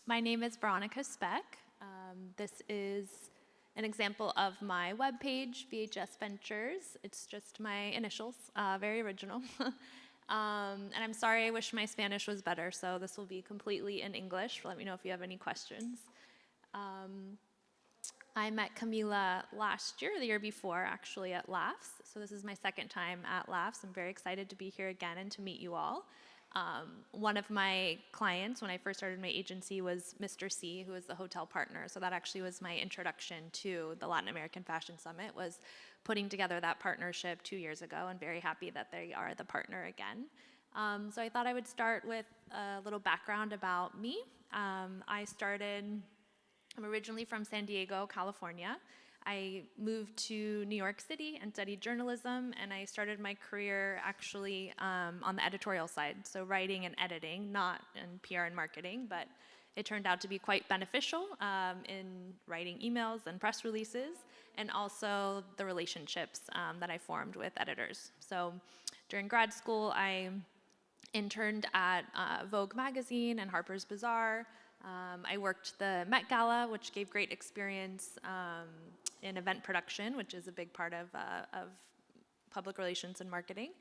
My name is Veronica Speck. This is an example of my webpage, VHS Ventures. It's just my initials, very original. And I'm sorry, I wish my Spanish was better, so this will be completely in English. Let me know if you have any questions. I met Camila last year, or the year before, actually, at Laughs. So this is my second time at Laughs. I'm very excited to be here again and to meet you all. One of my clients, when I first started my agency, was Mr. C, who is the hotel partner. So that actually was my introduction to the Latin American Fashion Summit, was putting together that partnership 2 years ago, and very happy that they are the partner again. So I thought I would start with a little background about me. I'm originally from San Diego, California. I moved to New York City and studied journalism, and I started my career actually on the editorial side, so writing and editing, not in PR and marketing, but it turned out to be quite beneficial in writing emails and press releases, and also the relationships that I formed with editors. So during grad school, I interned at Vogue magazine and Harper's Bazaar. I worked the Met Gala, which gave great experience in event production, which is a big part of public relations and marketing.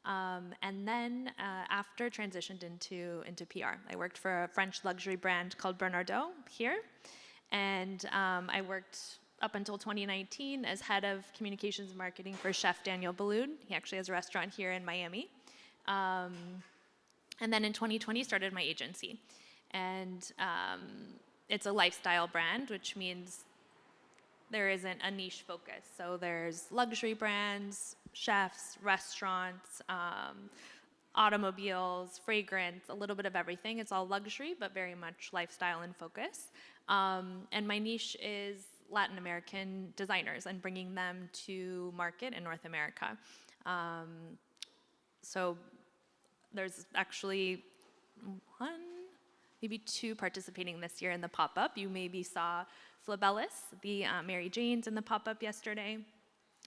And then after transitioned into PR. I worked for a French luxury brand called Bernardaud here. And I worked up until 2019 as head of communications and marketing for Chef Daniel Boulud. He actually has a restaurant here in Miami. And then in 2020 started my agency. And it's a lifestyle brand, which means there isn't a niche focus. So there's luxury brands, chefs, restaurants, automobiles, fragrance, a little bit of everything. It's all luxury, but very much lifestyle in focus. And my niche is Latin American designers and bringing them to market in North America. So there's actually maybe two participating this year in the pop-up. You maybe saw Flabellis, the Mary Jane's in the pop-up yesterday.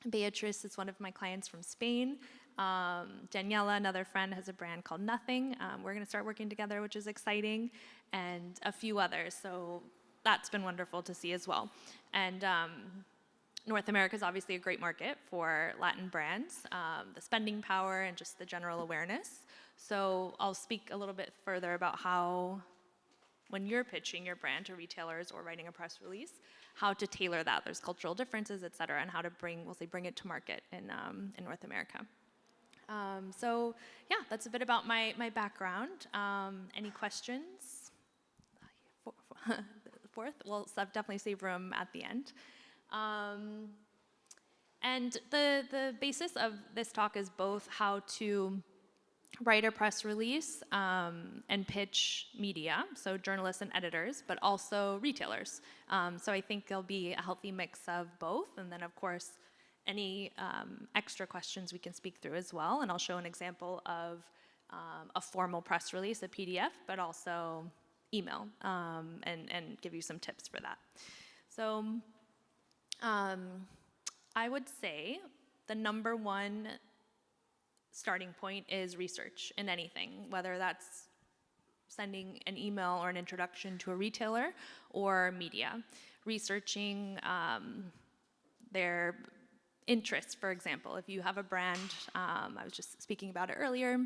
Beatrice is one of my clients from Spain. Daniela, another friend, has a brand called Nothing. We're going to start working together, which is exciting, and a few others. So that's been wonderful to see as well. And North America is obviously a great market for Latin brands, the spending power and just the general awareness. So I'll speak a little bit further about how, when you're pitching your brand to retailers or writing a press release, how to tailor that. There's cultural differences, et cetera, and how to bring it to market in North America. So yeah, that's a bit about my background. Any questions? Fourth, we'll definitely save room at the end. And the basis of this talk is both how to write a press release and pitch media, so journalists and editors, but also retailers. So I think there'll be a healthy mix of both, and then of course, any extra questions we can speak through as well, and I'll show an example of a formal press release, a PDF, but also email, and give you some tips for that. So I would say the number one starting point is research in anything, whether that's sending an email or an introduction to a retailer or media. Researching their interests, for example. If you have a brand, I was just speaking about it earlier,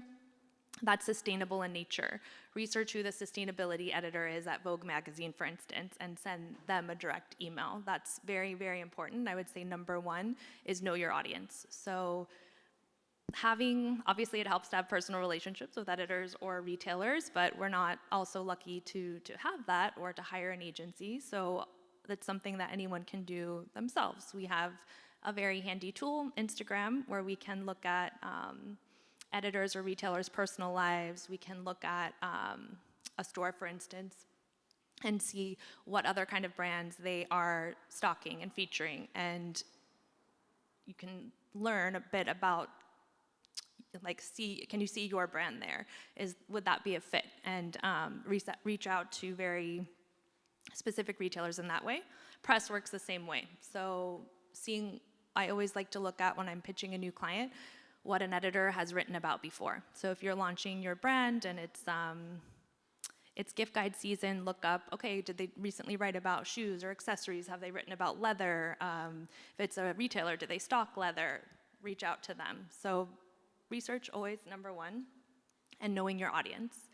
that's sustainable in nature. Research who the sustainability editor is at Vogue magazine, for instance, and send them a direct email. That's very, very important. I would say number one is know your audience. So obviously it helps to have personal relationships with editors or retailers, but we're not also lucky to have that or to hire an agency. So that's something that anyone can do themselves. We have a very handy tool, Instagram, where we can look at editors or retailers' personal lives. We can look at a store, for instance, and see what other kind of brands they are stocking and featuring. And you can learn a bit about, can you see your brand there? Would that be a fit? And reach out to very specific retailers in that way. Press works the same way. So I always like to look at, when I'm pitching a new client, what an editor has written about before. So if you're launching your brand and it's gift guide season, look up, okay, did they recently write about shoes or accessories? Have they written about leather? If it's a retailer, do they stock leather? Reach out to them. So research always number one, and knowing your audience.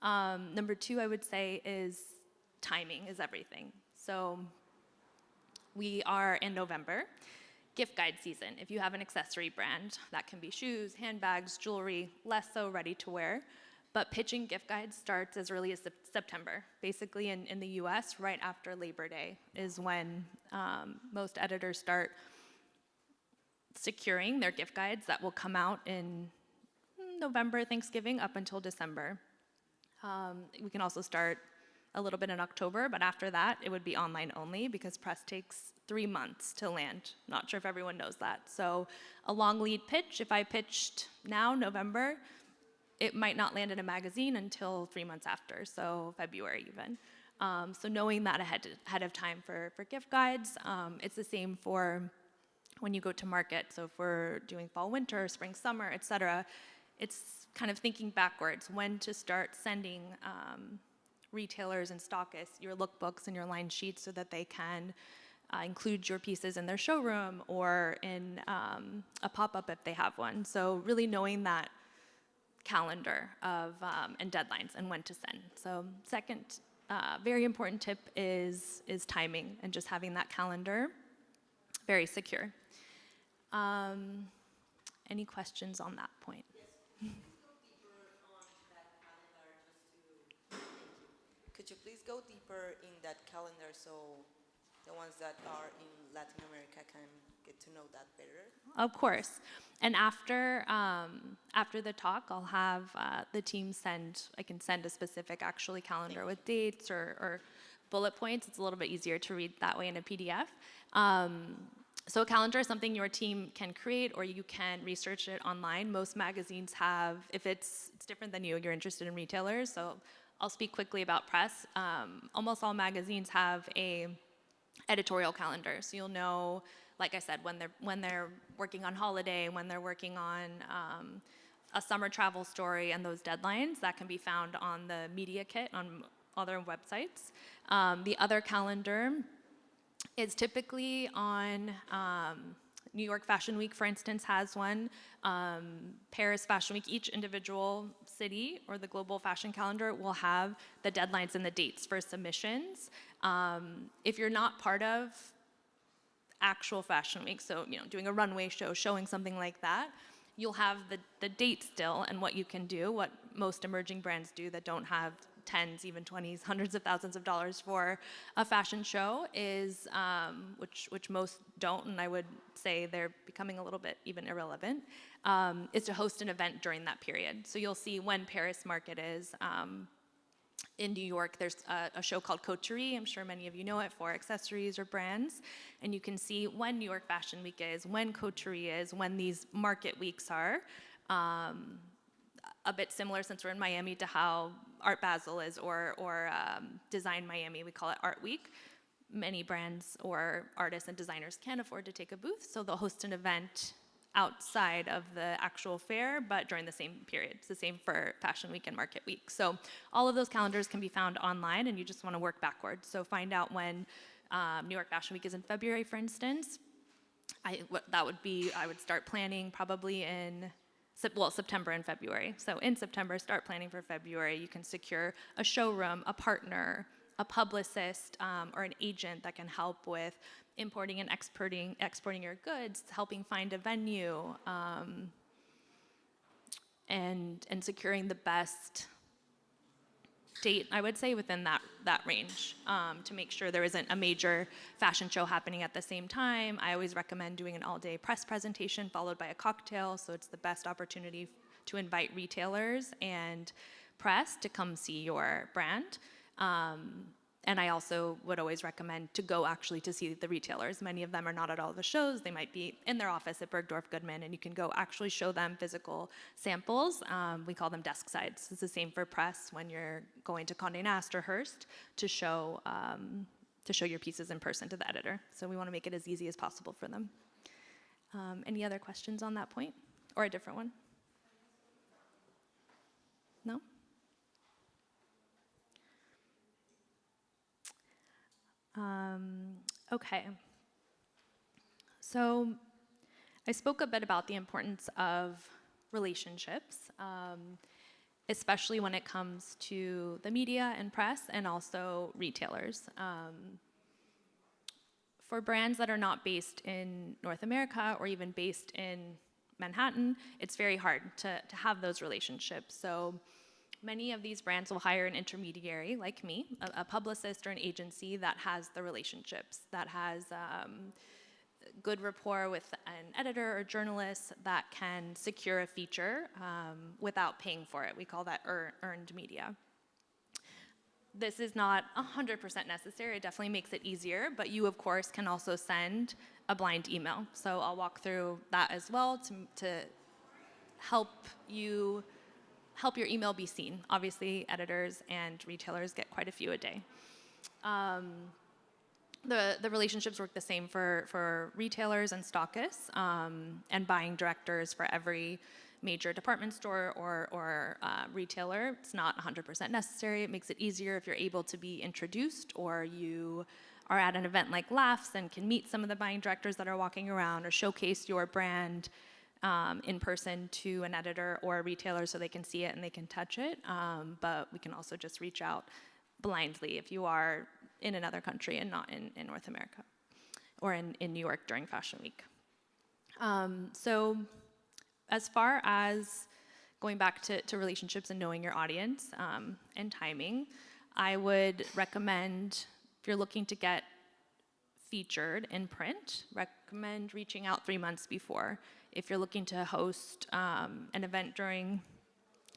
Number two, I would say, is timing is everything. So we are in November, gift guide season. If you have an accessory brand, that can be shoes, handbags, jewelry, less so ready to wear. But pitching gift guides starts as early as September. Basically in the US, right after Labor Day is when most editors start securing their gift guides that will come out in November, Thanksgiving, up until December. We can also start a little bit in October, but after that, it would be online only because press takes 3 months to land. Not sure if everyone knows that. So a long lead pitch, if I pitched now, November, it might not land in a magazine until 3 months after, so February even. So knowing that ahead of time for gift guides. It's the same for when you go to market. So if we're doing fall, winter, spring, summer, et cetera, it's kind of thinking backwards, when to start sending retailers and stockists your lookbooks and your line sheets so that they can include your pieces in their showroom or in a pop-up if they have one. So really knowing that calendar of and deadlines and when to send. So second very important tip is timing and just having that calendar very secure. Any questions on that point? Could you please go deeper in that calendar so the ones that are in Latin America can get to know that better? Of course. And after the talk, I'll have the team I can send a specific actually calendar with dates or bullet points. It's a little bit easier to read that way in a PDF. So a calendar is something your team can create or you can research it online. Most magazines have, if it's different than you're interested in retailers, so I'll speak quickly about press. Almost all magazines have a editorial calendar, so you'll know, like I said, when they're working on holiday, when they're working on a summer travel story, and those deadlines that can be found on the media kit on other websites. The other calendar is typically on New York Fashion Week, for instance, has one. Paris Fashion Week, each individual city or the global fashion calendar will have the deadlines and the dates for submissions. If you're not part of actual Fashion Week, so doing a runway show, showing something like that, you'll have the date still and what you can do, what most emerging brands do that don't have tens, even 20s, hundreds of thousands of dollars for a fashion show is, which most don't, and I would say they're becoming a little bit even irrelevant, is to host an event during that period. So you'll see when Paris Market is. In New York, there's a show called Coterie. I'm sure many of you know it for accessories or brands. And you can see when New York Fashion Week is, when Coterie is, when these market weeks are. A bit similar, since we're in Miami, to how Art Basel is or Design Miami. We call it Art Week. Many brands or artists and designers can't afford to take a booth, so they'll host an event outside of the actual fair, but during the same period. It's the same for Fashion Week and Market Week. So all of those calendars can be found online, and you just want to work backwards. So find out when New York Fashion Week is in February, for instance. I would start planning probably in September and February. So in September, start planning for February. You can secure a showroom, a partner, a publicist, or an agent that can help with importing and exporting your goods, helping find a venue, and securing the best date, I would say, within that range, to make sure there isn't a major fashion show happening at the same time. I always recommend doing an all-day press presentation followed by a cocktail, so it's the best opportunity to invite retailers and press to come see your brand. And I also would always recommend to go actually to see the retailers. Many of them are not at all the shows. They might be in their office at Bergdorf Goodman, and you can go actually show them physical samples. We call them desk sides. It's the same for press when you're going to Condé Nast or Hearst to show your pieces in person to the editor. So we want to make it as easy as possible for them. Any other questions on that point? Or a different one? No? Okay. So I spoke a bit about the importance of relationships, especially when it comes to the media and press and also retailers. For brands that are not based in North America or even based in Manhattan, it's very hard to have those relationships. So many of these brands will hire an intermediary like me, a publicist or an agency that has the relationships, that has good rapport with an editor or journalist that can secure a feature without paying for it. We call that earned media. This is not 100% necessary. It definitely makes it easier, but you, of course, can also send a blind email. So I'll walk through that as well to help your email be seen. Obviously, editors and retailers get quite a few a day. The relationships work the same for retailers and stockists and buying directors for every major department store or retailer. It's not 100% necessary. It makes it easier if you're able to be introduced or you are at an event like Laughs and can meet some of the buying directors that are walking around or showcase your brand in person to an editor or a retailer so they can see it and they can touch it. But we can also just reach out blindly if you are in another country and not in North America or in New York during Fashion Week. So as far as going back to relationships and knowing your audience and timing, I would recommend, if you're looking to get featured in print, recommend reaching out 3 months before. If you're looking to host an event during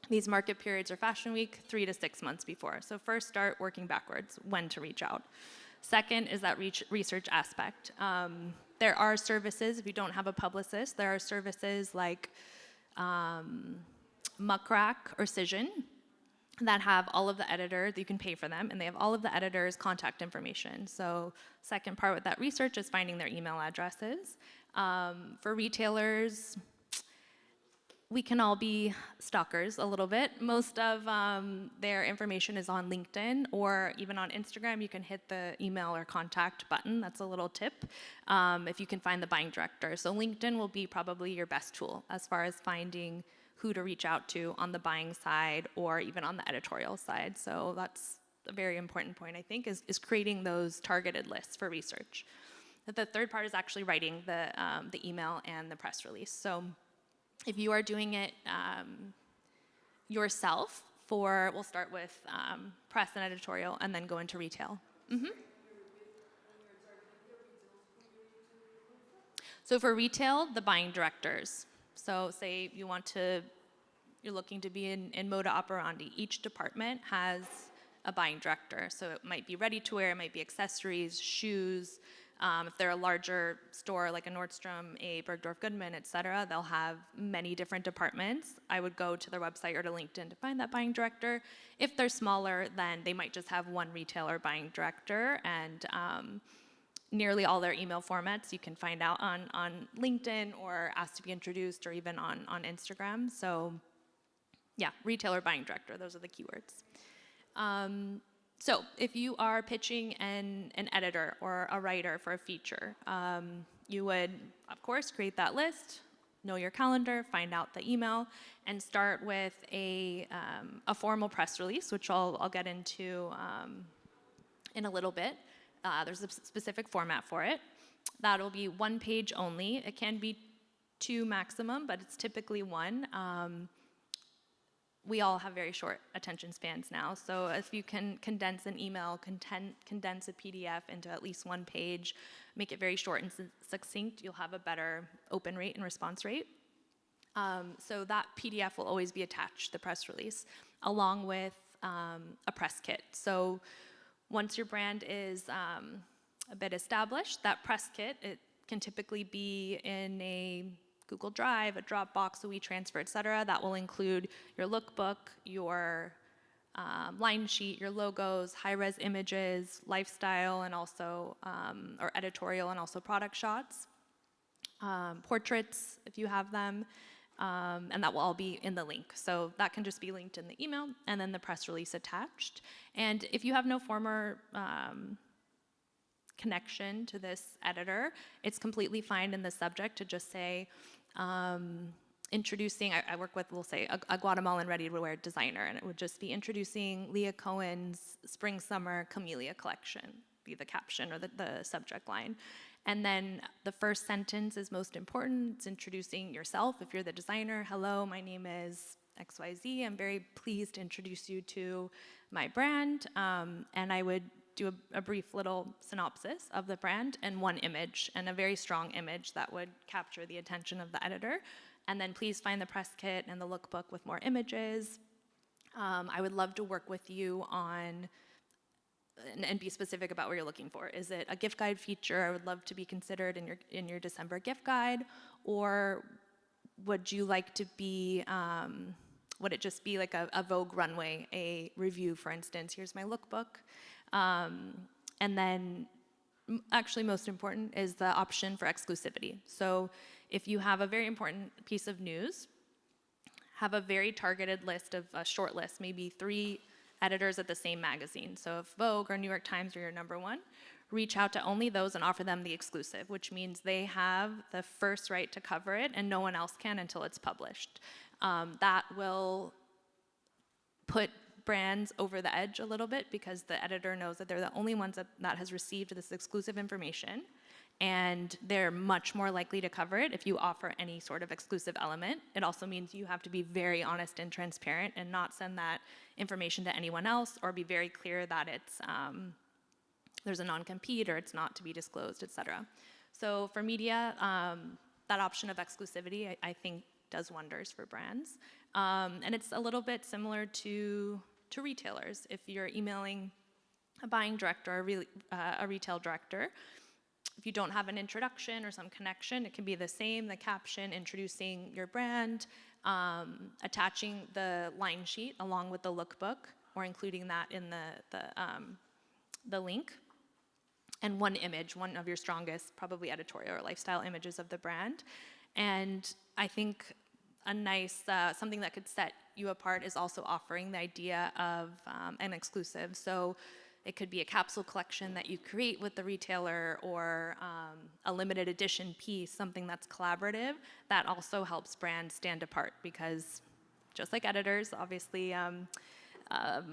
these market periods or Fashion Week, 3 to 6 months before. So first start working backwards, when to reach out. Second is that research aspect. There are services, if you don't have a publicist, there are services like Muck Rack or Cision that have all of the editors, you can pay for them, and they have all of the editors' contact information. So second part with that research is finding their email addresses. For retailers, we can all be stalkers a little bit. Most of their information is on LinkedIn or even on Instagram. You can hit the email or contact button. That's a little tip if you can find the buying director. So LinkedIn will be probably your best tool as far as finding who to reach out to on the buying side or even on the editorial side. So that's a very important point, I think, is creating those targeted lists for research. The third part is actually writing the email and the press release. So if you are doing it yourself we'll start with press and editorial and then go into retail. So for retail, the buying directors. So say you're looking to be in moda operandi. Each department has a buying director. So it might be ready to wear, it might be accessories, shoes. If they're a larger store like a Nordstrom, a Bergdorf Goodman, et cetera, they'll have many different departments. I would go to their website or to LinkedIn to find that buying director. If they're smaller, then they might just have one retailer buying director, and nearly all their email formats you can find out on LinkedIn or ask to be introduced or even on Instagram. So yeah, retailer buying director, those are the keywords. So if you are pitching an editor or a writer for a feature, you would, of course, create that list, know your calendar, find out the email, and start with a formal press release, which I'll get into in a little bit. There's a specific format for it. That'll be 1 page only. It can be 2 maximum, but it's typically 1. We all have very short attention spans now, so if you can condense an email, condense a PDF into at least 1 page, make it very short and succinct, you'll have a better open rate and response rate. So that PDF will always be attached to the press release, along with a press kit. So once your brand is a bit established, that press kit, it can typically be in a Google Drive, a Dropbox, a WeTransfer, et cetera. That will include your lookbook, your line sheet, your logos, high-res images, lifestyle, and also, or editorial, and also product shots, portraits, if you have them, and that will all be in the link. So that can just be linked in the email, and then the press release attached. And if you have no former connection to this editor, it's completely fine in the subject to just say, introducing, I work with, we'll say, a Guatemalan ready-to-wear designer, and it would just be introducing Leah Cohen's Spring Summer Camellia collection, be the caption or the subject line. And then the first sentence is most important. It's introducing yourself. If you're the designer, hello, my name is XYZ. I'm very pleased to introduce you to my brand. And I would do a brief little synopsis of the brand and one image, and a very strong image that would capture the attention of the editor. And then please find the press kit and the lookbook with more images. I would love to work with you on, and be specific about what you're looking for. Is it a gift guide feature? I would love to be considered in your December gift guide, or would you like to be, would it just be like a Vogue runway, a review, for instance? Here's my lookbook. And then, actually most important is the option for exclusivity. So if you have a very important piece of news, have a very targeted list of a short list, maybe 3 editors at the same magazine. So if Vogue or New York Times are your number one, reach out to only those and offer them the exclusive, which means they have the first right to cover it and no one else can until it's published. That will put brands over the edge a little bit, because the editor knows that they're the only ones that has received this exclusive information, and they're much more likely to cover it if you offer any sort of exclusive element. It also means you have to be very honest and transparent and not send that information to anyone else, or be very clear that it's there's a non-compete or it's not to be disclosed, et cetera. So for media, that option of exclusivity, I think, does wonders for brands. And it's a little bit similar to retailers. If you're emailing a buying director or a retail director, if you don't have an introduction or some connection, it can be the same, the caption, introducing your brand, attaching the line sheet along with the lookbook, or including that in the link, and one image, one of your strongest, probably editorial or lifestyle images of the brand. And I think a nice, something that could set you apart is also offering the idea of an exclusive. So it could be a capsule collection that you create with the retailer, or a limited edition piece, something that's collaborative, that also helps brands stand apart, because just like editors, obviously,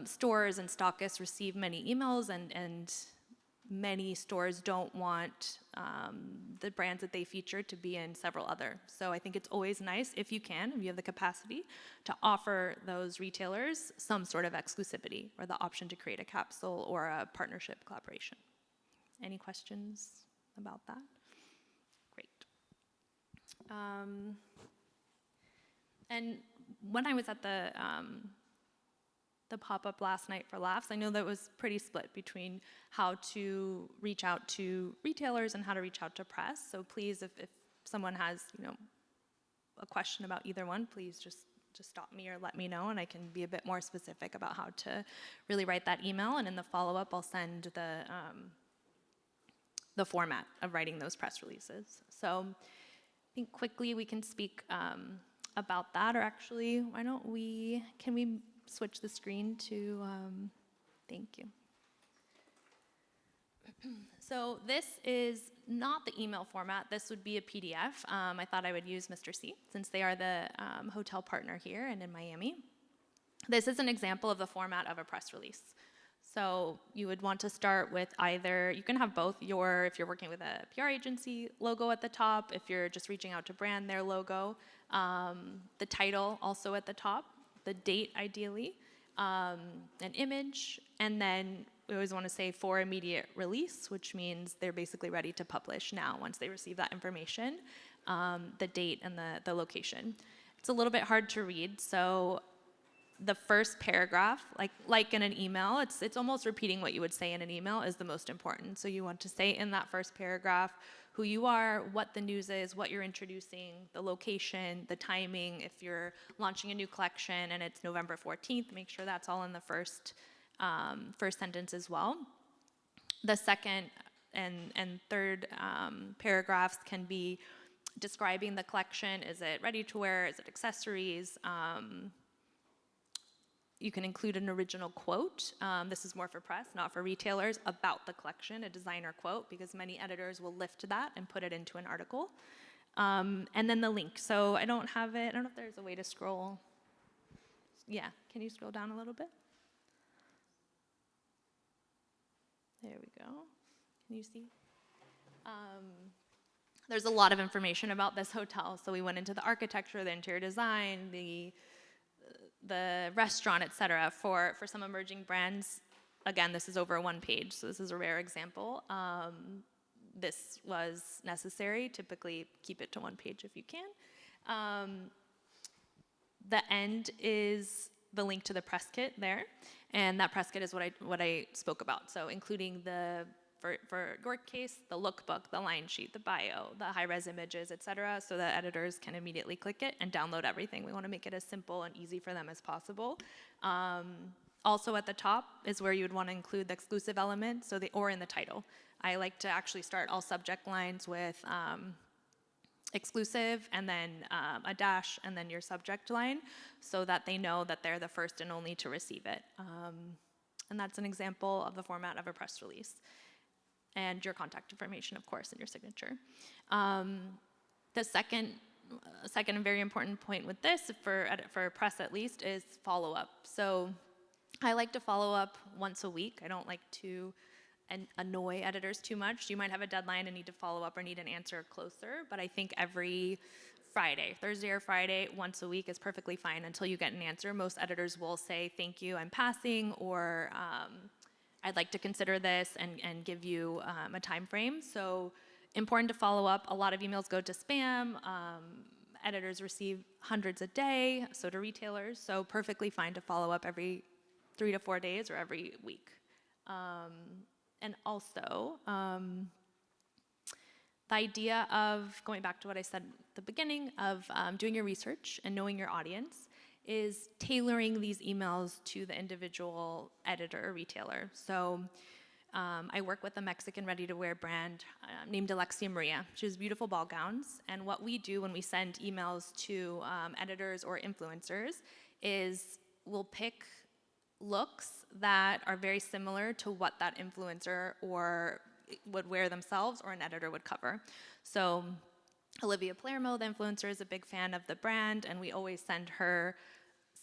stores and stockists receive many emails, and many stores don't want the brands that they feature to be in several other. So I think it's always nice, if you have the capacity, to offer those retailers some sort of exclusivity, or the option to create a capsule or a partnership collaboration. Any questions about that? Great. And when I was at the pop-up last night for Laughs, I know that was pretty split between how to reach out to retailers and how to reach out to press. So please, if someone has, a question about either one, please just stop me or let me know, and I can be a bit more specific about how to really write that email. And in the follow-up, I'll send the format of writing those press releases. So I think quickly we can speak about that, or actually, why don't we, can we switch the screen to, thank you. So this is not the email format. This would be a PDF. I thought I would use Mr. C, since they are the hotel partner here and in Miami. This is an example of the format of a press release. So you would want to start with either, you can have both your, if you're working with a PR agency, logo at the top. If you're just reaching out to brand, their logo. The title also at the top. The date, ideally, an image, and then we always want to say for immediate release, which means they're basically ready to publish now once they receive that information, the date and the location. It's a little bit hard to read, so the first paragraph, like in an email, it's almost repeating what you would say in an email, is the most important. So you want to say in that first paragraph who you are, what the news is, what you're introducing, the location, the timing. If you're launching a new collection and it's November 14th, make sure that's all in the first sentence as well. The second and third paragraphs can be describing the collection. Is it ready to wear? Is it accessories? you can include an original quote. This is more for press, not for retailers, about the collection, a designer quote, because many editors will lift that and put it into an article. And then the link. So I don't have it. I don't know if there's a way to scroll. Yeah, can you scroll down a little bit? There we go. Can you see? There's a lot of information about this hotel. So we went into the architecture, the interior design, the restaurant, et cetera. For some emerging brands, again, this is over one page, so this is a rare example. This was necessary. Typically, keep it to one page if you can. The end is the link to the press kit there, and that press kit is what I spoke about. So including for your case, the lookbook, the line sheet, the bio, the high-res images, et cetera, so that editors can immediately click it and download everything. We want to make it as simple and easy for them as possible. Also at the top is where you would want to include the exclusive element, or in the title. I like to actually start all subject lines with exclusive, and then a dash, and then your subject line, so that they know that they're the first and only to receive it. And that's an example of the format of a press release. And your contact information, of course, and your signature. The second and very important point with this, for press at least, is follow-up. So I like to follow up once a week. I don't like to annoy editors too much. You might have a deadline and need to follow up or need an answer closer, but I think every Friday, Thursday or Friday, once a week is perfectly fine until you get an answer. Most editors will say, thank you, I'm passing, or I'd like to consider this, and give you a time frame. So important to follow up. A lot of emails go to spam. Editors receive hundreds a day, so do retailers. So perfectly fine to follow up every 3 to 4 days or every week. And also, the idea of, going back to what I said at the beginning, of doing your research and knowing your audience, is tailoring these emails to the individual editor or retailer. So I work with a Mexican ready-to-wear brand named Alexia Maria. She has beautiful ball gowns, and what we do when we send emails to editors or influencers is we'll pick looks that are very similar to what that influencer or would wear themselves or an editor would cover. So Olivia Palermo, the influencer, is a big fan of the brand, and we always send her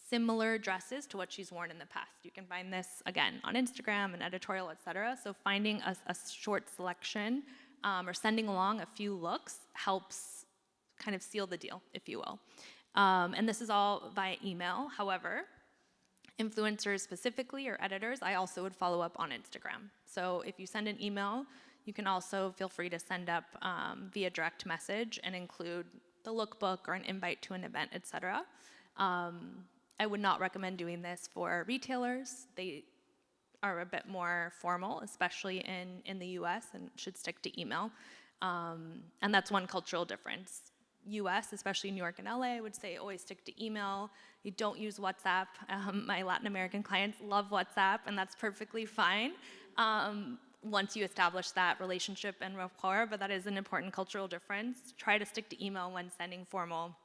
similar dresses to what she's worn in the past. You can find this, again, on Instagram and editorial, et cetera. So finding a short selection or sending along a few looks helps kind of seal the deal, if you will. And this is all via email. However, influencers specifically, or editors, I also would follow up on Instagram. So if you send an email, you can also feel free to send up via direct message and include the lookbook or an invite to an event, et cetera. I would not recommend doing this for retailers. They are a bit more formal, especially in the US, and should stick to email. And that's one cultural difference. US, especially New York and LA, I would say always stick to email. You don't use WhatsApp. My Latin American clients love WhatsApp, and that's perfectly fine once you establish that relationship and rapport, but that is an important cultural difference. Try to stick to email when sending formal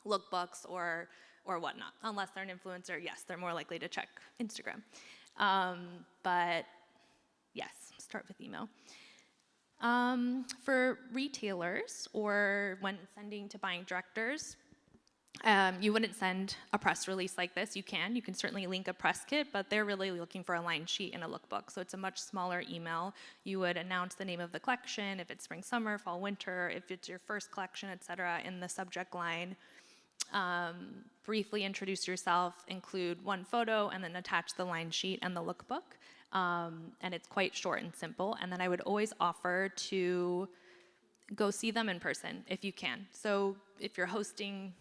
lookbooks or whatnot. Unless they're an influencer, yes, they're more likely to check Instagram. But yes, start with email. For retailers, or when sending to buying directors, you wouldn't send a press release like this. You can certainly link a press kit, but they're really looking for a line sheet and a lookbook. So it's a much smaller email. You would announce the name of the collection, if it's spring, summer, fall, winter, if it's your first collection, et cetera, in the subject line. Briefly introduce yourself, include one photo, and then attach the line sheet and the lookbook. And it's quite short and simple. And then I would always offer to go see them in person if you can. So if you're hosting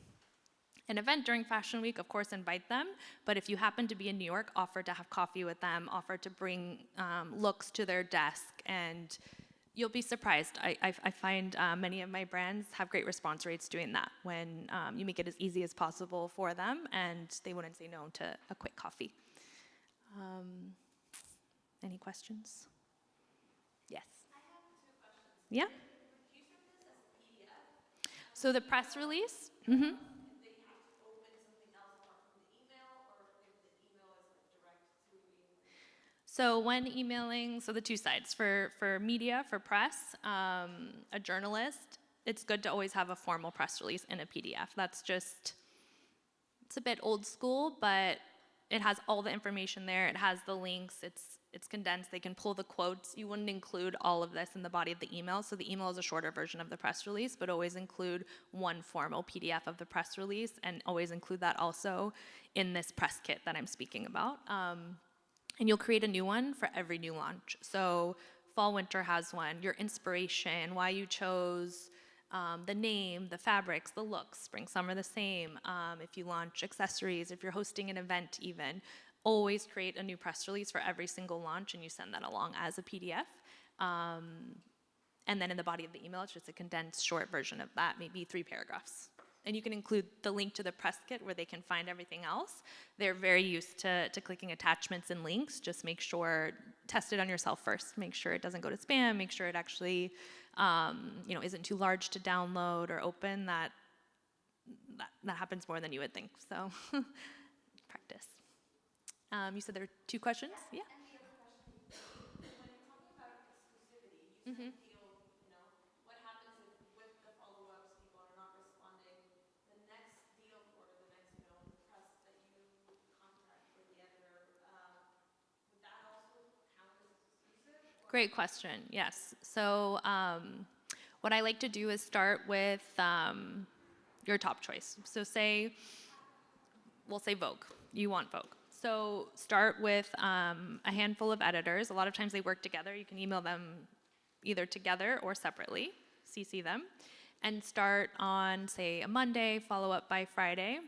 an event during Fashion Week, of course, invite them. But if you happen to be in New York, offer to have coffee with them, offer to bring looks to their desk, and you'll be surprised. I find many of my brands have great response rates doing that when you make it as easy as possible for them, and they wouldn't say no to a quick coffee. Any questions? Yes. I have 2 questions. Yeah. Can you send this as a PDF? So the press release. If they have to open something else apart from the email, or if the email is So when emailing, so the two sides, for media, for press, a journalist, it's good to always have a formal press release in a PDF. That's just, it's a bit old school, but it has all the information there. It has the links. It's condensed. They can pull the quotes. You wouldn't include all of this in the body of the email. So the email is a shorter version of the press release, but always include one formal PDF of the press release, and always include that also in this press kit that I'm speaking about. And you'll create a new one for every new launch. So fall winter has one, your inspiration, why you chose the name, the fabrics, the looks. Spring summer the same. If you launch accessories, if you're hosting an event even, always create a new press release for every single launch, and you send that along as a PDF. And then in the body of the email, it's just a condensed short version of that, maybe 3 paragraphs. And you can include the link to the press kit where they can find everything else. They're very used to clicking attachments and links. Just make sure, test it on yourself first. Make sure it doesn't go to spam. Make sure it actually isn't too large to download or open. That happens more than you would think. So practice. You said there were 2 questions? Yeah. And the other question, when you're talking about exclusivity, you said deal, what happens if with the follow-ups people are not responding, the next deal or the next, press that you contact or the editor, would that also count as exclusive? Great question. Yes. So what I like to do is start with your top choice. So we'll say Vogue. You want Vogue. So start with a handful of editors. A lot of times they work together. You can email them either together or separately, CC them, and start on, say, a Monday, follow up by Friday.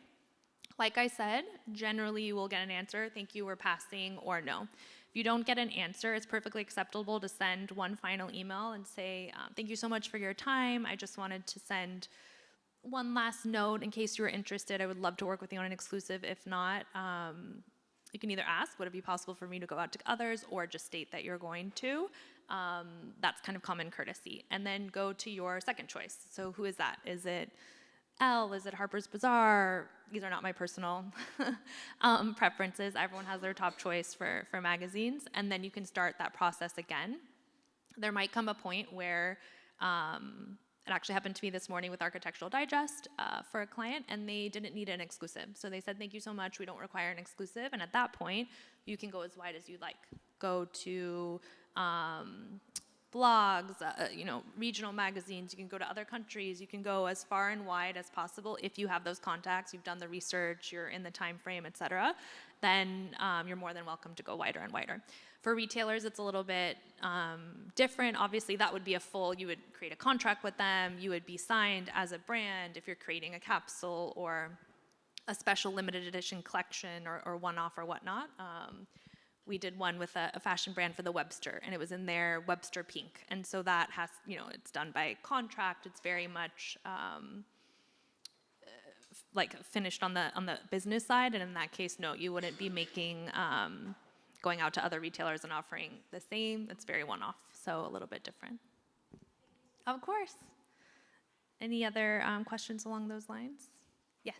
Like I said, generally you will get an answer, thank you, we're passing, or no. If you don't get an answer, it's perfectly acceptable to send one final email and say, thank you so much for your time. I just wanted to send one last note in case you were interested. I would love to work with you on an exclusive. If not, you can either ask, would it be possible for me to go out to others, or just state that you're going to. That's kind of common courtesy. And then go to your second choice. So who is that? Is it Elle? Is it Harper's Bazaar? These are not my personal preferences. Everyone has their top choice for magazines. And then you can start that process again. There might come a point where it actually happened to me this morning with Architectural Digest for a client, and they didn't need an exclusive. So they said, thank you so much, we don't require an exclusive. And at that point, you can go as wide as you'd like. Go to blogs, regional magazines. You can go to other countries. You can go as far and wide as possible if you have those contacts, you've done the research, you're in the time frame, et cetera. Then you're more than welcome to go wider and wider. For retailers, it's a little bit different. Obviously, that would be you would create a contract with them. You would be signed as a brand if you're creating a capsule or a special limited edition collection or one-off or whatnot. We did one with a fashion brand for the Webster, and it was in their Webster pink. And so that has, it's done by contract. It's very much finished on the business side. And in that case, no, you wouldn't be making going out to other retailers and offering the same. It's very one-off, so a little bit different. Of course. Any other questions along those lines? Yes.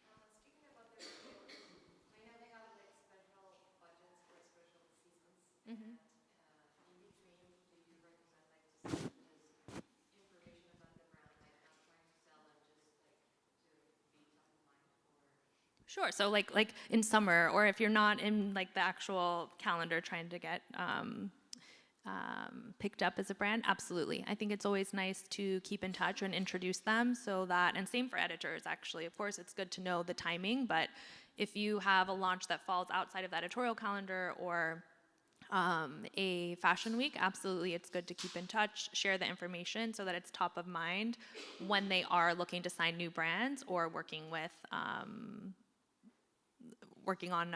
Speaking about their deals, I know they have special budgets for special seasons. And in between, do you recommend to send just information about the brand, not trying to sell them, just to be top of mind? Or Sure. So like in summer, or if you're not in the actual calendar trying to get picked up as a brand, absolutely. I think it's always nice to keep in touch and introduce them so that, and same for editors actually. Of course, it's good to know the timing, but if you have a launch that falls outside of the editorial calendar or a fashion week, absolutely, it's good to keep in touch, share the information so that it's top of mind when they are looking to sign new brands or working on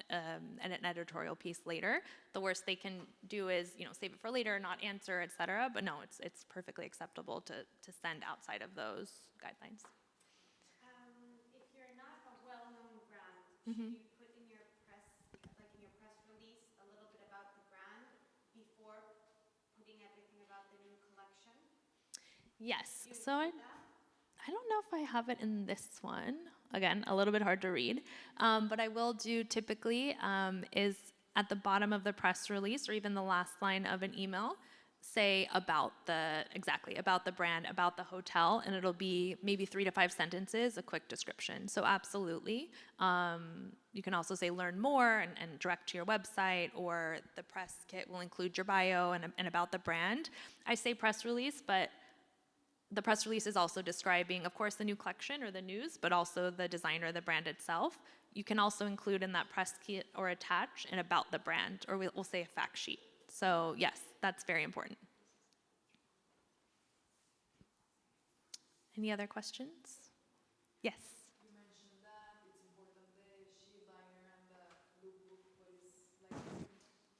an editorial piece later. The worst they can do is, save it for later, not answer, et cetera. But no, it's perfectly acceptable to send outside of those guidelines. if you're not a well-known brand, should you put in your press release, a little bit about the brand before putting everything about the new collection? Yes. Do you So do that? I don't know if I have it in this one. Again, a little bit hard to read. But I will do typically is at the bottom of the press release or even the last line of an email, say about the brand, about the hotel, and it'll be maybe 3 to 5 sentences, a quick description. So absolutely. You can also say learn more and direct to your website, or the press kit will include your bio and about the brand. I say press release, but the press release is also describing, of course, the new collection or the news, but also the design or the brand itself. You can also include in that press kit or attach an about the brand, or we'll say a fact sheet. So yes, that's very important. Any other questions? Yes. You mentioned that it's important the sheet liner and the lookbook. What is like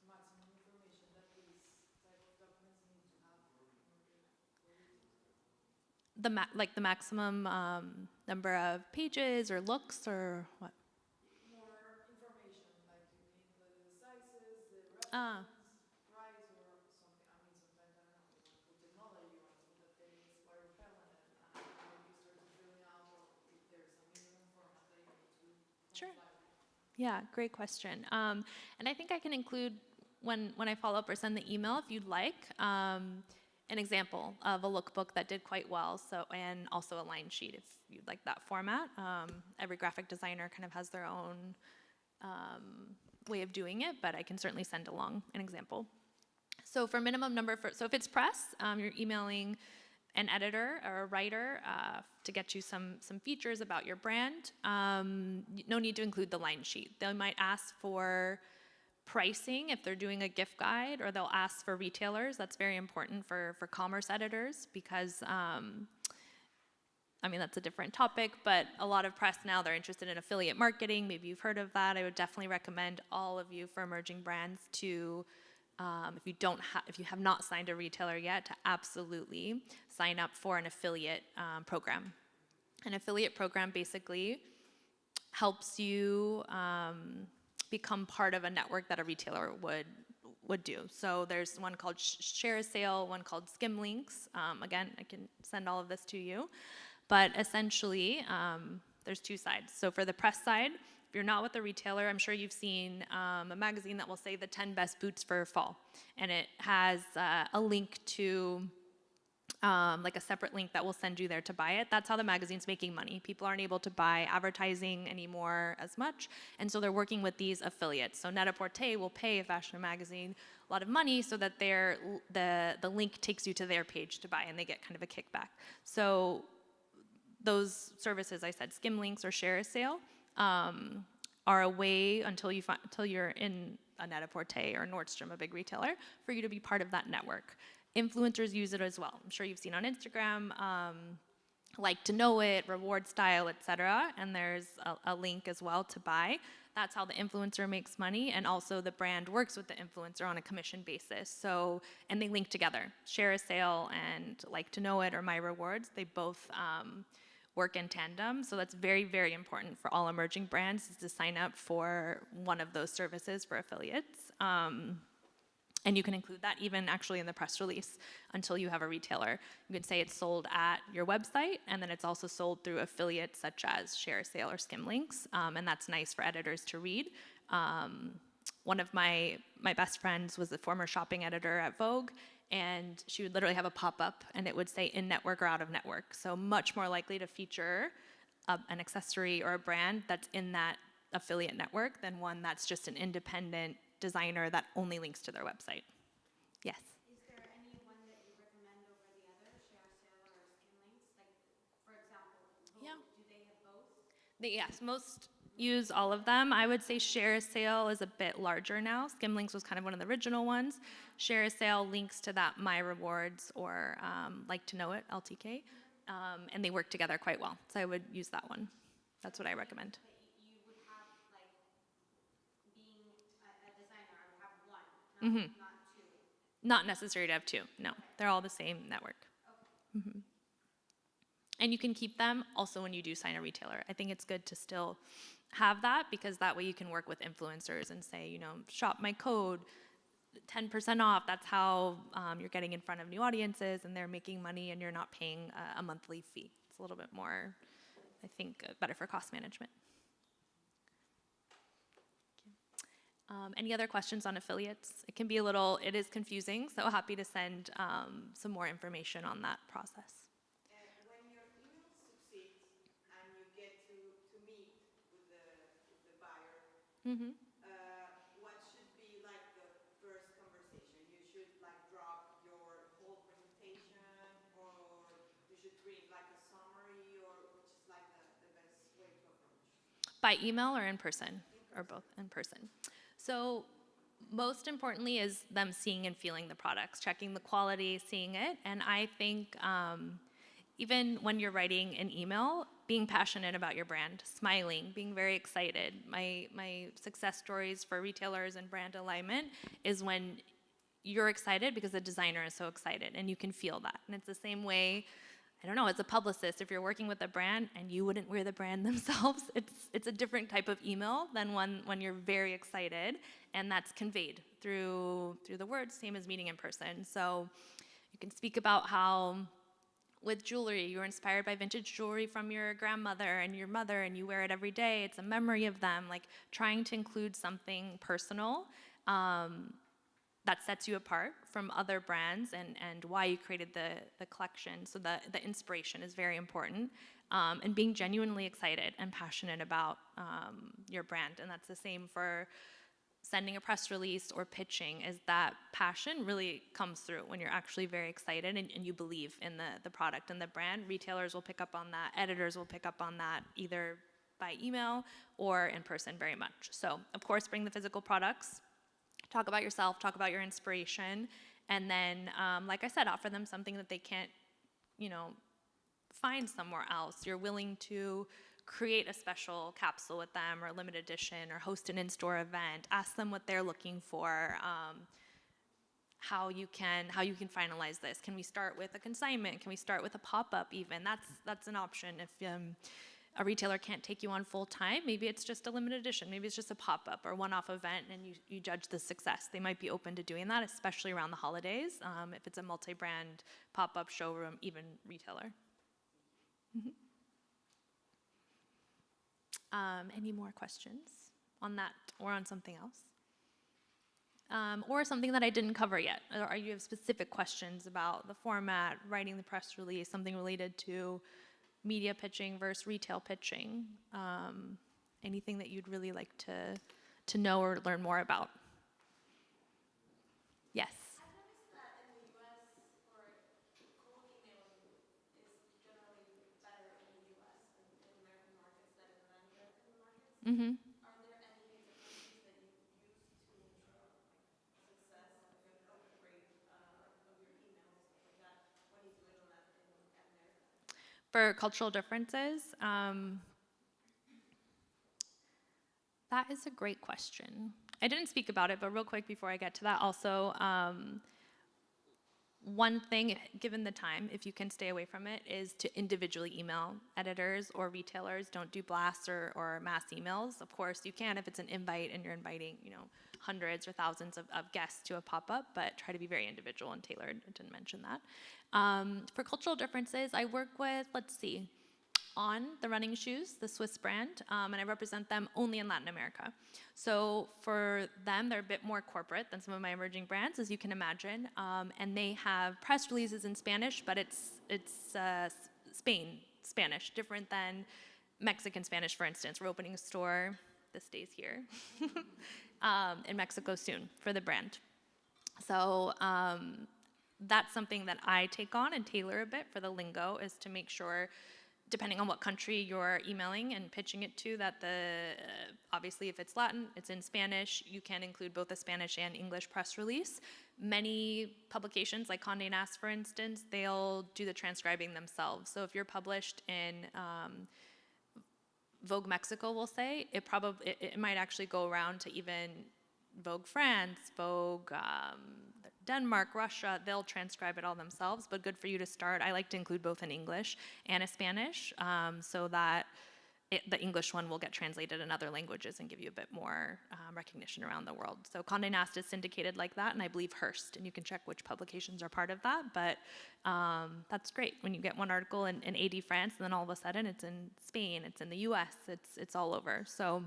maximum information that these type of documents need to have in order for you to? The maximum number of pages or looks or what? More information, like you need the sizes, the Ah. reference, price, or something. I mean, sometimes I don't know. You want to put technology, you want to put the dates, water repellent, and how users are filling out, or if there's a minimum format that you need to Sure. comply with. Yeah, great question. And I think I can include when I follow up or send the email, if you'd like, an example of a lookbook that did quite well. So, and also a line sheet if you'd like that format. Every graphic designer kind of has their own way of doing it, but I can certainly send along an example. So for minimum number, so if it's press, you're emailing an editor or a writer to get you some features about your brand. No need to include the line sheet. They might ask for pricing if they're doing a gift guide, or they'll ask for retailers. That's very important for commerce editors because, I mean, that's a different topic, but a lot of press now, they're interested in affiliate marketing. Maybe you've heard of that. I would definitely recommend all of you for emerging brands to if you have not signed a retailer yet, to absolutely sign up for an affiliate program. An affiliate program basically helps you become part of a network that a retailer would do. So there's one called Share a Sale, one called Skim Links. Again, I can send all of this to you. But essentially, there's two sides. So for the press side, if you're not with a retailer, I'm sure you've seen a magazine that will say the 10 best boots for fall. And it has a link to, like a separate link that will send you there to buy it. That's how the magazine's making money. People aren't able to buy advertising anymore as much. And so they're working with these affiliates. So Net-a-Porter will pay a fashion magazine a lot of money so that the link takes you to their page to buy, and they get kind of a kickback. So those services, I said, Skim Links or Share a Sale, are a way until you're in a Net-a-Porter or Nordstrom, a big retailer, for you to be part of that network. Influencers use it as well. I'm sure you've seen on Instagram, Like to Know It, Reward Style, etc. And there's a link as well to buy. That's how the influencer makes money, and also the brand works with the influencer on a commission basis. So, and they link together. Share a Sale and Like to Know It or My Rewards, they both work in tandem. So that's very, very important for all emerging brands, is to sign up for one of those services for affiliates. And you can include that even actually in the press release until you have a retailer. You can say it's sold at your website, and then it's also sold through affiliates such as Share a Sale or Skim Links, and that's nice for editors to read. One of my best friends was the former shopping editor at Vogue, and she would literally have a pop-up, and it would say in-network or out-of-network. So much more likely to feature an accessory or a brand that's in that affiliate network than one that's just an independent designer that only links to their website. Yes? Is there any one that you recommend over the other, Share a Sale or Skim Links? Like, for example, Yeah. do they have both? Yes, most use all of them. I would say Share a Sale is a bit larger now. Skim Links was kind of one of the original ones. Share a Sale links to that My Rewards or Like to Know It, LTK, and they work together quite well. So I would use that one. That's what I recommend. But you would have, like, being a designer, I would have one, not two. Not necessary to have two. No, they're all the same network. Okay. And you can keep them also when you do sign a retailer. I think it's good to still have that, because that way you can work with influencers and say, you know, shop my code, 10% off. That's how you're getting in front of new audiences, and they're making money, and you're not paying a monthly fee. It's a little bit more, I think, better for cost management. Any other questions on affiliates? It can be it is confusing, so happy to send some more information on that process. When your email succeeds and you get to meet with the buyer, Mm-hmm. what should be like the first conversation? You should like drop your whole presentation, or you should bring like a summary, or which is like the best way to approach? By email or in person? Or both? In person. So most importantly is them seeing and feeling the products, checking the quality, seeing it. And I think even when you're writing an email, being passionate about your brand, smiling, being very excited. My success stories for retailers and brand alignment is when you're excited because the designer is so excited and you can feel that. And it's the same way, I don't know, as a publicist, if you're working with a brand and you wouldn't wear the brand themselves, it's a different type of email than one when you're very excited, and that's conveyed through the words, same as meeting in person. So you can speak about how with jewelry, you're inspired by vintage jewelry from your grandmother and your mother, and you wear it every day. It's a memory of them, like trying to include something personal that sets you apart from other brands and why you created the collection. So the inspiration is very important. And being genuinely excited and passionate about your brand. And that's the same for sending a press release or pitching, is that passion really comes through when you're actually very excited and you believe in the product and the brand. Retailers will pick up on that. Editors will pick up on that either by email or in person very much. So of course, bring the physical products. Talk about yourself, talk about your inspiration, and then, like I said, offer them something that they can't, find somewhere else. You're willing to create a special capsule with them or a limited edition or host an in-store event. Ask them what they're looking for, how you can finalize this. Can we start with a consignment? Can we start with a pop-up even? That's an option if a retailer can't take you on full time. Maybe it's just a limited edition. Maybe it's just a pop-up or one-off event, and you judge the success. They might be open to doing that, especially around the holidays, if it's a multi-brand pop-up showroom, even retailer. Any more questions on that or on something else? Or something that I didn't cover yet? Or you have specific questions about the format, writing the press release, something related to media pitching versus retail pitching? Anything that you'd really like to know or learn more about? Yes. I've noticed that in the U.S. for cold emailing is generally better in the U.S. and in American markets than in the non-American markets. Mm-hmm. Are there any technologies that you use to ensure success and a good rate of your emails and stuff like that when you're doing that in America? For cultural differences, that is a great question. I didn't speak about it, but real quick before I get to that, also, one thing, given the time, if you can stay away from it, is to individually email editors or retailers. Don't do blasts or mass emails. Of course, you can if it's an invite and you're inviting, hundreds or thousands of guests to a pop-up, but try to be very individual and tailored. I didn't mention that. For cultural differences, I work with, On the running shoes, the Swiss brand, and I represent them only in Latin America. So for them, they're a bit more corporate than some of my emerging brands, as you can imagine, and they have press releases in Spanish, but it's Spain Spanish, different than Mexican Spanish, for instance. We're opening a store, this day's here, in Mexico soon for the brand. So that's something that I take on and tailor a bit for the lingo, is to make sure, depending on what country you're emailing and pitching it to, that obviously if it's Latin, it's in Spanish, you can include both a Spanish and English press release. Many publications, like Condé Nast, for instance, they'll do the transcribing themselves. So if you're published in Vogue Mexico, we'll say, it might actually go around to even Vogue France, Vogue Denmark, Russia. They'll transcribe it all themselves, but good for you to start. I like to include both in English and in Spanish, so that the English one will get translated in other languages and give you a bit more recognition around the world. So Condé Nast is syndicated like that, and I believe Hearst, and you can check which publications are part of that, but that's great when you get one article in AD France, and then all of a sudden it's in Spain, it's in the US, it's all over. So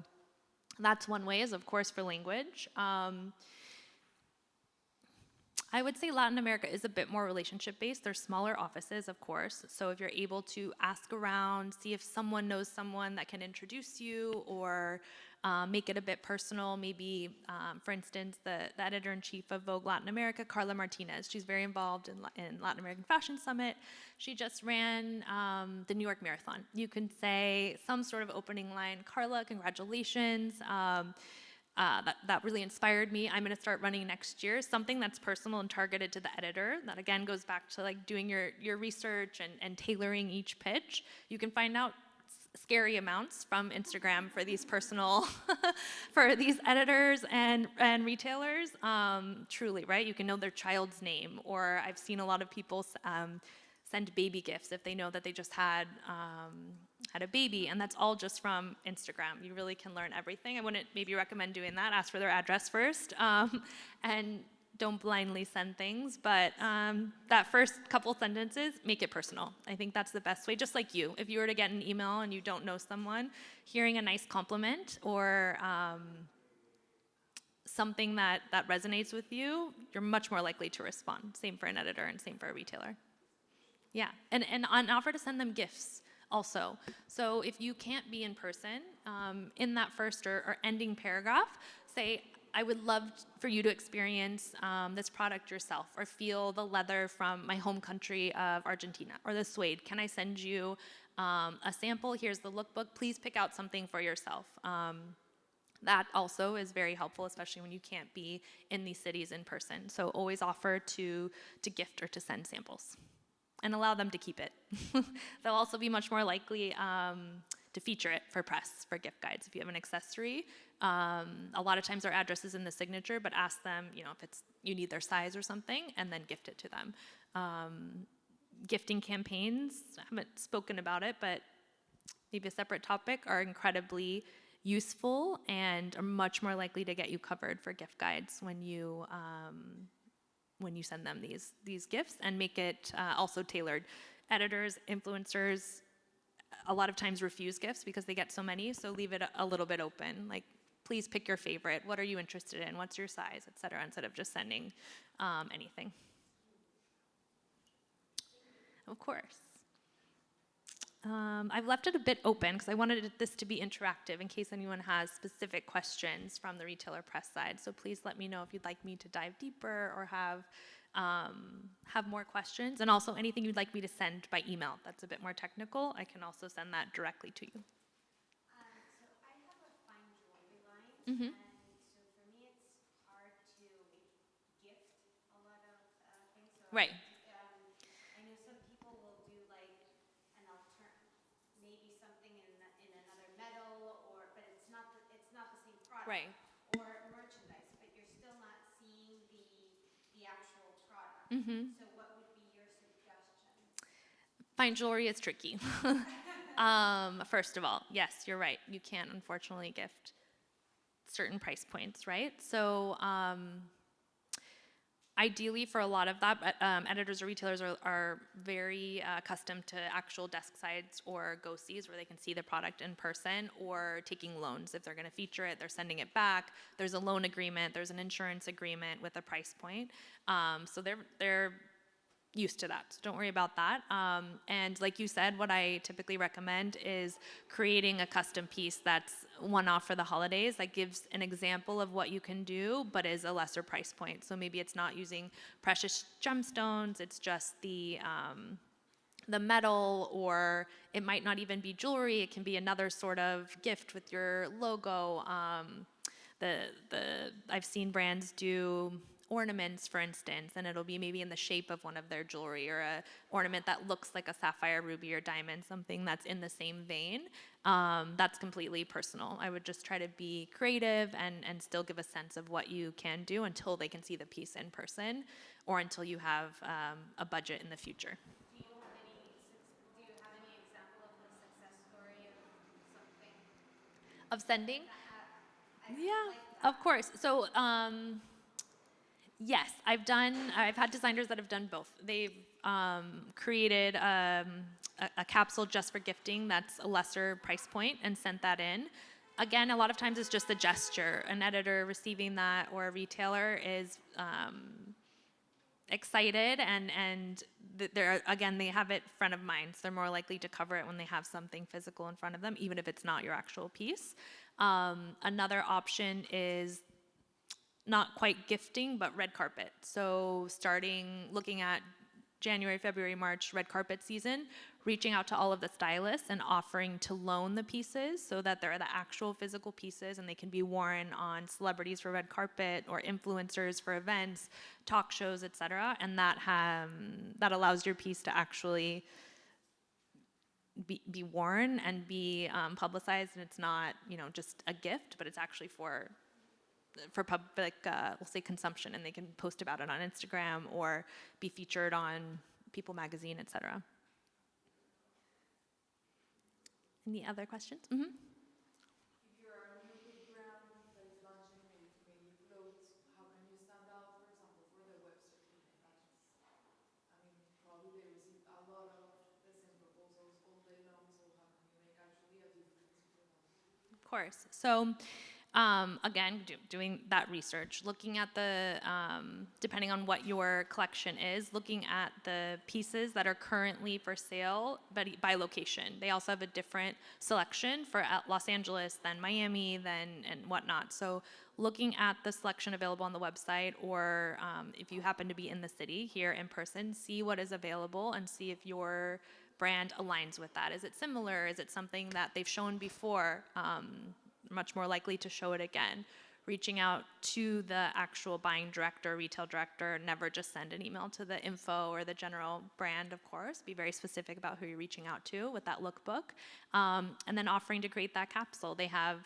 That's one way, is of course for language. I would say Latin America is a bit more relationship based. There's smaller offices, of course. So if you're able to ask around, see if someone knows someone that can introduce you, or make it a bit personal. Maybe, for instance, the editor-in-chief of Vogue Latin America, Carla Martinez, she's very involved in Latin American Fashion Summit. She just ran the New York Marathon. You can say some sort of opening line, Carla, congratulations. That really inspired me. I'm gonna start running next year. Something that's personal and targeted to the editor. That again goes back to like doing your research and tailoring each pitch. You can find out scary amounts from Instagram for these personal, for these editors and retailers. Truly, right? You can know their child's name, or I've seen a lot of people send baby gifts if they know that they just had a baby, and that's all just from Instagram. You really can learn everything. I wouldn't maybe recommend doing that. Ask for their address first, and don't blindly send things, but that first couple sentences, make it personal. I think that's the best way, just like you. If you were to get an email and you don't know someone, hearing a nice compliment or something that resonates with you, you're much more likely to respond. Same for an editor and same for a retailer. Yeah, and offer to send them gifts also. So if you can't be in person, in that first or ending paragraph, say, I would love for you to experience this product yourself, or feel the leather from my home country of Argentina, or the suede. Can I send you a sample? Here's the lookbook. Please pick out something for yourself. That also is very helpful, especially when you can't be in these cities in person. So always offer to gift or to send samples, and allow them to keep it. They'll also be much more likely to feature it for press, for gift guides. If you have an accessory, a lot of times our address is in the signature, but ask them, if you need their size or something, and then gift it to them. Gifting campaigns, I haven't spoken about it, but maybe a separate topic, are incredibly useful and are much more likely to get you covered for gift guides when you send them these gifts, and make it also tailored. Editors, influencers, a lot of times refuse gifts because they get so many, so leave it a little bit open. Like, please pick your favorite. What are you interested in? What's your size, et cetera, instead of just sending anything. Of course. I've left it a bit open because I wanted this to be interactive in case anyone has specific questions from the retailer press side. So please let me know if you'd like me to dive deeper or have more questions. And also anything you'd like me to send by email that's a bit more technical, I can also send that directly to you. So I have a fine jewelry line, Mm-hmm. and so for me it's hard to gift a lot of things. So Right. I know some people will do like an maybe something in another metal, but it's not the same product. Right. Or merchandise, but you're still not seeing the actual product. Mm-hmm. So what would be your suggestions? Fine jewelry is tricky. First of all, yes, you're right. You can't unfortunately gift certain price points, right? So ideally, for a lot of that, editors or retailers are very accustomed to actual desk sides or go-sees where they can see the product in person, or taking loans. If they're going to feature it, they're sending it back. There's a loan agreement. There's an insurance agreement with a price point. So they're used to that, so don't worry about that. And like you said, what I typically recommend is creating a custom piece that's one-off for the holidays, that gives an example of what you can do, but is a lesser price point. So maybe it's not using precious gemstones, it's just the metal, or it might not even be jewelry, it can be another sort of gift with your logo. I've seen brands do ornaments, for instance, and it'll be maybe in the shape of one of their jewelry, or a ornament that looks like a sapphire, ruby, or diamond, something that's in the same vein. That's completely personal. I would just try to be creative and still give a sense of what you can do until they can see the piece in person, or until you have a budget in the future. Do you have any example of a success story of something? Of sending? Yeah, like Of course. So yes, I've had designers that have done both. They've created a capsule just for gifting that's a lesser price point and sent that in. again, a lot of times it's just a gesture. An editor receiving that or a retailer is excited and they're, again, they have it front of mind. So they're more likely to cover it when they have something physical in front of them, even if it's not your actual piece. Another option is not quite gifting, but red carpet. So looking at January, February, March, red carpet season, reaching out to all of the stylists and offering to loan the pieces so that they're the actual physical pieces and they can be worn on celebrities for red carpet or influencers for events, talk shows, etc. And that allows your piece to actually be worn and be publicized, and it's not, just a gift, but it's actually for public, we'll say, consumption, and they can post about it on Instagram or be featured on People Magazine, etc. Any other questions? Mm-hmm. If you're a new big brand that is launching maybe clothes, how can you stand out, for example, for the web search engine? Probably they receive a lot of the same proposals all day long, so how can you make actually a difference for them? Of course. So, again, doing that research, looking at depending on what your collection is, looking at the pieces that are currently for sale, but by location. They also have a different selection for Los Angeles than Miami, and whatnot. So, looking at the selection available on the website, or if you happen to be in the city here in person, see what is available and see if your brand aligns with that. Is it similar? Is it something that they've shown before? Much more likely to show it again. Reaching out to the actual buying director, retail director, never just send an email to the info or the general brand, of course. Be very specific about who you're reaching out to with that lookbook. And then offering to create that capsule. They have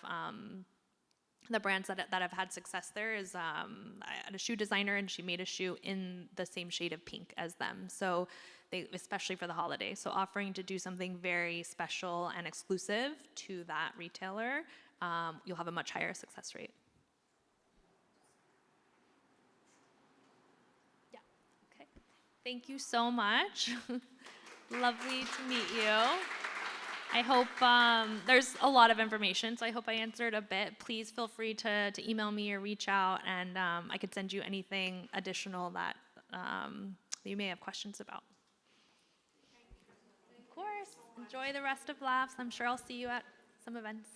the brands that have had success there is I had a shoe designer, and she made a shoe in the same shade of pink as them. So especially for the holiday. So offering to do something very special and exclusive to that retailer, you'll have a much higher success rate. Yeah, okay. Thank you so much. Lovely to meet you. I hope there's a lot of information, so I hope I answered a bit. Please feel free to email me or reach out, and I could send you anything additional that you may have questions about. Of course. Enjoy the rest of Laughs. I'm sure I'll see you at some events.